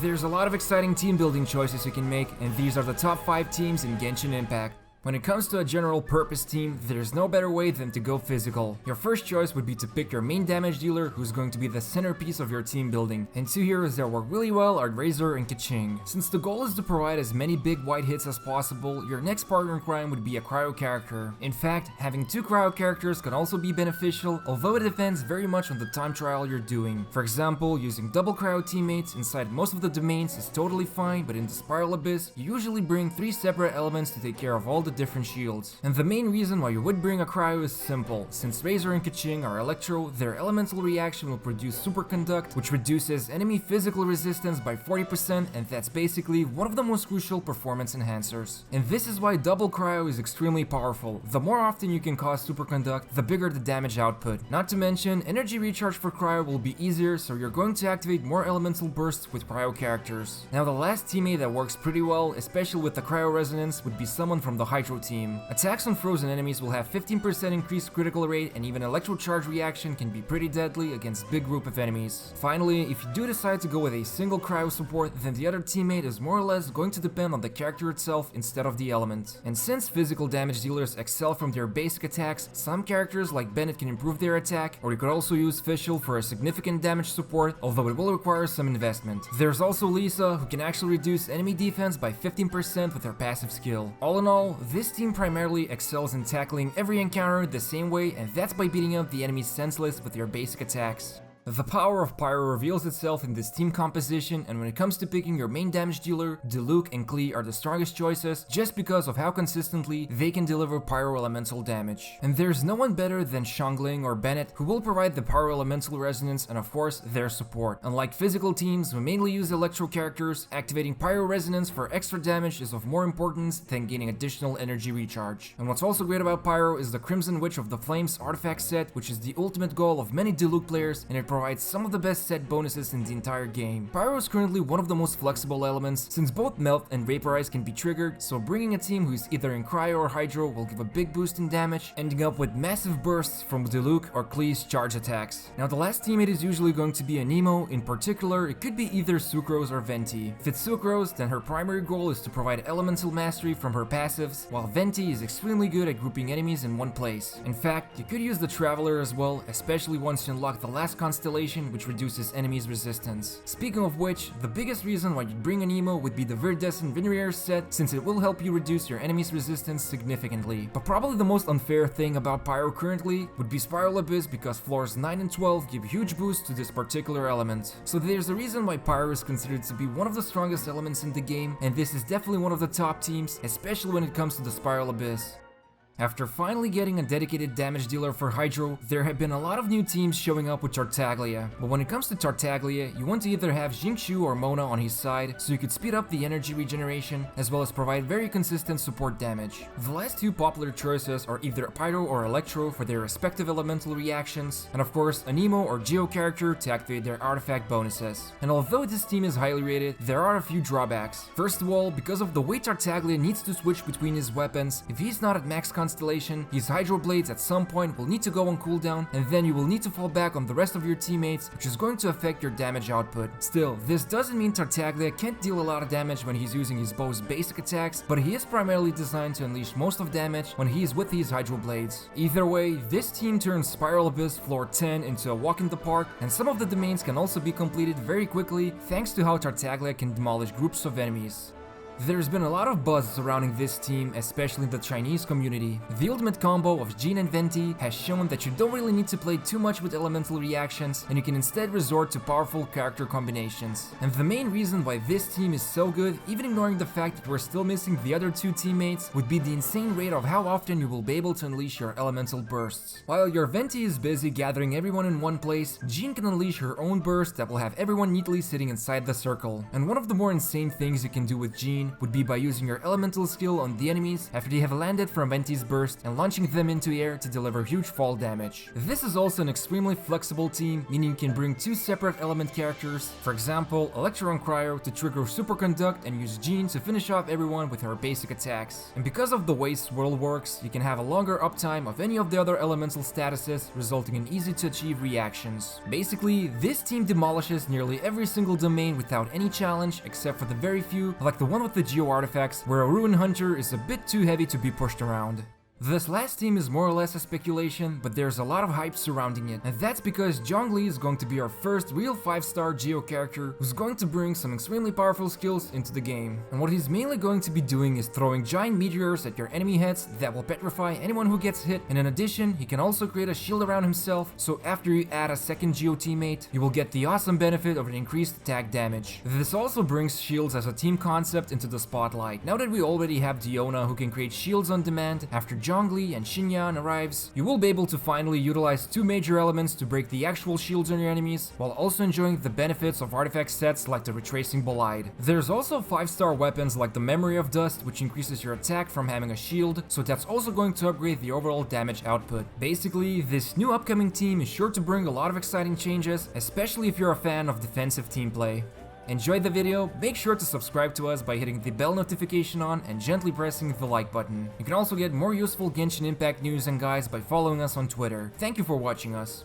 There's a lot of exciting team building choices you can make, and these are the top 5 teams in Genshin Impact. When it comes to a general purpose team, there's no better way than to go physical. Your first choice would be to pick your main damage dealer, who's going to be the centerpiece of your team building. And 2 heroes that work really well are Razor and Keqing. Since the goal is to provide as many big white hits as possible, your next partner in crime would be a cryo character. In fact, having 2 cryo characters can also be beneficial, although it depends very much on the time trial you're doing. For example, using double cryo teammates inside most of the domains is totally fine, but in the Spiral Abyss, you usually bring 3 separate elements to take care of all the different shields. And the main reason why you would bring a cryo is simple. Since Razor and Keqing are electro, their elemental reaction will produce superconduct, which reduces enemy physical resistance by 40%, and that's basically one of the most crucial performance enhancers. And this is why double cryo is extremely powerful. The more often you can cause superconduct, the bigger the damage output. Not to mention, energy recharge for cryo will be easier, so you're going to activate more elemental bursts with cryo characters. Now the last teammate that works pretty well, especially with the cryo resonance, would be someone from the Hydro team. Attacks on frozen enemies will have 15% increased critical rate, and even electro charge reaction can be pretty deadly against big group of enemies. Finally, if you do decide to go with a single cryo support, then the other teammate is more or less going to depend on the character itself instead of the element. And since physical damage dealers excel from their basic attacks, some characters like Bennett can improve their attack, or you could also use Fischl for a significant damage support, although it will require some investment. There's also Lisa, who can actually reduce enemy defense by 15% with her passive skill. All in all, this team primarily excels in tackling every encounter the same way, and that's by beating up the enemies senseless with your basic attacks. The power of Pyro reveals itself in this team composition, and when it comes to picking your main damage dealer, Diluc and Klee are the strongest choices just because of how consistently they can deliver Pyro elemental damage. And there's no one better than Xiangling or Bennett who will provide the Pyro elemental resonance and of course their support. Unlike physical teams who mainly use electro characters, activating Pyro resonance for extra damage is of more importance than gaining additional energy recharge. And what's also great about Pyro is the Crimson Witch of the Flames artifact set, which is the ultimate goal of many Diluc players, and it provides some of the best set bonuses in the entire game. Pyro is currently one of the most flexible elements, since both Melt and Vaporize can be triggered, so bringing a team who's either in Cryo or Hydro will give a big boost in damage, ending up with massive bursts from Diluc or Klee's charge attacks. Now the last teammate is usually going to be Anemo. In particular, it could be either Sucrose or Venti. If it's Sucrose, then her primary goal is to provide elemental mastery from her passives, while Venti is extremely good at grouping enemies in one place. In fact, you could use the Traveler as well, especially once you unlock the last constellation, which reduces enemies' resistance. Speaking of which, the biggest reason why you'd bring Anemo would be the Viridescent Venereer set, since it will help you reduce your enemies' resistance significantly. But probably the most unfair thing about Pyro currently would be Spiral Abyss, because floors 9 and 12 give huge boosts to this particular element. So there's a reason why Pyro is considered to be one of the strongest elements in the game, and this is definitely one of the top teams, especially when it comes to the Spiral Abyss. After finally getting a dedicated damage dealer for Hydro, there have been a lot of new teams showing up with Tartaglia. But when it comes to Tartaglia, you want to either have Xingqiu or Mona on his side, so you could speed up the energy regeneration, as well as provide very consistent support damage. The last 2 popular choices are either Pyro or Electro for their respective elemental reactions, and of course Anemo or Geo character to activate their artifact bonuses. And although this team is highly rated, there are a few drawbacks. First of all, because of the way Tartaglia needs to switch between his weapons, if he's not at max constellation, his Hydro Blades at some point will need to go on cooldown, and then you will need to fall back on the rest of your teammates, which is going to affect your damage output. Still, this doesn't mean Tartaglia can't deal a lot of damage when he's using his bow's basic attacks, but he is primarily designed to unleash most of damage when he is with his Hydro Blades. Either way, this team turns Spiral Abyss floor 10 into a walk in the park, and some of the domains can also be completed very quickly thanks to how Tartaglia can demolish groups of enemies. There's been a lot of buzz surrounding this team, especially in the Chinese community. The ultimate combo of Jean and Venti has shown that you don't really need to play too much with elemental reactions, and you can instead resort to powerful character combinations. And the main reason why this team is so good, even ignoring the fact that we're still missing the other 2 teammates, would be the insane rate of how often you will be able to unleash your elemental bursts. While your Venti is busy gathering everyone in one place, Jean can unleash her own burst that will have everyone neatly sitting inside the circle. And one of the more insane things you can do with Jean routine would be by using your elemental skill on the enemies after they have landed from Venti's burst and launching them into air to deliver huge fall damage. This is also an extremely flexible team, meaning you can bring two separate element characters, for example Electro and Cryo, to trigger Superconduct and use Jean to finish off everyone with her basic attacks. And because of the way Swirl works, you can have a longer uptime of any of the other elemental statuses, resulting in easy to achieve reactions. Basically, this team demolishes nearly every single domain without any challenge, except for the very few, like the one with the Geo artifacts, where a Ruin Hunter is a bit too heavy to be pushed around. This last team is more or less a speculation, but there's a lot of hype surrounding it, and that's because Zhongli is going to be our first real 5-star Geo character who's going to bring some extremely powerful skills into the game. And what he's mainly going to be doing is throwing giant meteors at your enemy heads that will petrify anyone who gets hit, and in addition, he can also create a shield around himself, so after you add a second Geo teammate, you will get the awesome benefit of an increased attack damage. This also brings shields as a team concept into the spotlight. Now that we already have Diona who can create shields on demand, after Zhongli and Xinyan arrives, you will be able to finally utilize two major elements to break the actual shields on your enemies, while also enjoying the benefits of artifact sets like the Retracing Bolide. There's also 5-star weapons like the Memory of Dust, which increases your attack from having a shield, so that's also going to upgrade the overall damage output. Basically, this new upcoming team is sure to bring a lot of exciting changes, especially if you're a fan of defensive team play. Enjoyed the video? Make sure to subscribe to us by hitting the bell notification on and gently pressing the like button. You can also get more useful Genshin Impact news and guides by following us on Twitter. Thank you for watching us.